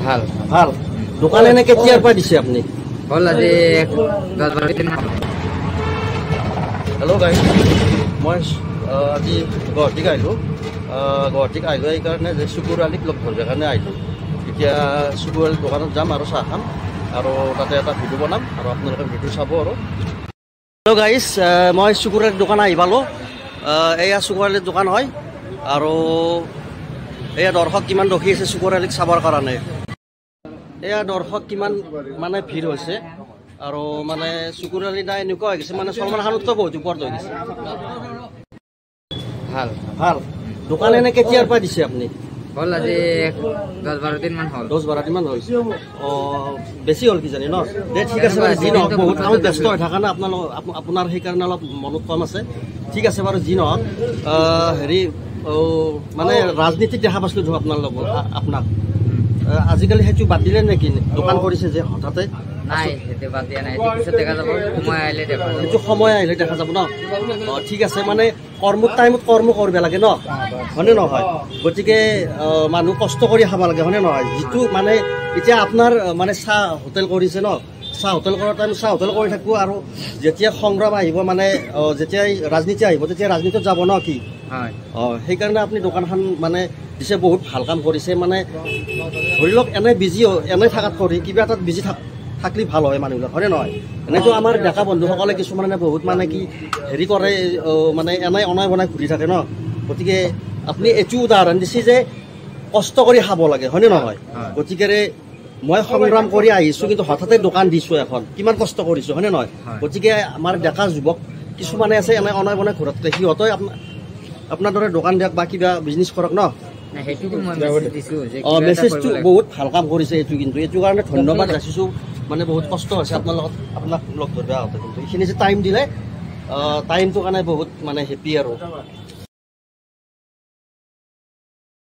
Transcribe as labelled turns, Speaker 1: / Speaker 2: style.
Speaker 1: ভাল
Speaker 2: ভাল দোকান এনে কেতিয়াৰ পৰা দিছে আপুনি
Speaker 1: হ'ল আজি 10-12 দিন
Speaker 2: হেল্ল' গাইজ মই আজি গুৱাহাটীক আহিলোঁ এইকাৰণে যে চুকুৰ আলীক লগ ধৰিবৰ কাৰণে আহিলোঁ এতিয়া চুকুৰ আলীৰ দোকানত যাম আৰু চাহ খাম আৰু তাতে এটা ভিডিঅ' বনাম আৰু আপোনালোকে ভিডিঅ' চাব আৰু হেল্ল' গাইজ মই চুকুৰ আলীৰ দোকান আহি পালোঁ এয়া চুকুৰ আলীৰ দোকান হয় আৰু এয়া দৰ্শক কিমান ৰখি আছে চুকুৰ আলীক চাবৰ কাৰণে এয়া দৰ্শক কিমান মানে ভিৰ হৈছে আৰু মানে চুকুৰ আলী নাই এনেকুৱা হৈ গৈছে মানে চলমান খানতকৈ বহুত ওপৰত হৈ গৈছে
Speaker 1: ভাল
Speaker 2: ভাল দোকান এনে কেতিয়াৰ পৰা দিছে আপুনি
Speaker 1: হ'ল আজি 10-12 দিন মান হ'ল
Speaker 2: 10-12 দিন মান হ'ল বেছি হ'ল কিজানি ন দে ঠিক আছে বাৰু যি নহওক বহুত আমি ব্যস্ত হৈ থকা না আপোনাৰ সেইকাৰণে অলপ মনত কম আছে ঠিক আছে বাৰু যি নহওক হেৰি মানে ৰাজনীতিত দেখা পাইছিলোঁ ধৰক আপোনাক আজিকালি সেইটো বাদ দিলে নেকি দোকান কৰিছে যে হঠাতে
Speaker 1: নাই সেইটো বাদ দিয়া নাই পিছত দেখা যাব সময় আহিলে দেখা যাব
Speaker 2: সেইটো সময় আহিলে দেখা যাব ন ঠিক আছে মানে কৰ্মৰ টাইমত কৰ্ম কৰিব লাগে ন হয়নে নহয় গতিকে মানুহ কষ্ট কৰি খাব লাগে হয়নে নহয় যিটো মানে এতিয়া আপোনাৰ মানে চাহ হোটেল কৰিছে ন চাহ হোটেল কৰাৰ টাইম চাহ হোটেল কৰি থাকিব আৰু যেতিয়া সংগ্ৰাম আহিব মানে যেতিয়াই ৰাজনীতি আহিব তেতিয়া ৰাজনীতিত যাব ন কি সেইকাৰণে আপুনি দোকানখন মানে দিছে বহুত ভাল কাম কৰিছে মানে ধৰি লওক এনে বিজি এনে থকাত কৰি কিবা এটাত বিজি থাকলি ভাল হয় মানুহবিলাক হয়নে নহয় এনেতো আমাৰ ডেকা বন্ধুসকলে কিছুমানে বহুত মানে কি হেৰি কৰে মানে এনাই অনাই বনাই ঘূৰি থাকে ন গতিকে আপুনি এইটো উদাহৰণ দিছে যে কষ্ট কৰি খাব লাগে হয়নে নহয় গতিকে মই সংগ্ৰাম কৰি আহিছোঁ কিন্তু হঠাতে দোকান দিছোঁ এখন কিমান কষ্ট কৰিছোঁ হয়নে নহয় গতিকে আমাৰ ডেকা যুৱক কিছুমানে আছে এনে অনাই বনাই ঘূৰত সিহঁতে আপোনাৰ দৰে দোকান দিয়ক বা কিবা বিজনেছ কৰক ন মেছেজটো বহুত ভাল কাম কৰিছে এইটো কিন্তু এইটো কাৰণে ধন্যবাদ ৰাখিছোঁ মানে বহুত কষ্ট হৈছে আপোনাক লগ ধৰিব আহোঁতে কিন্তু এইখিনি যে টাইম দিলে টাইমটোৰ কাৰণে বহুত মানে হেপী আৰু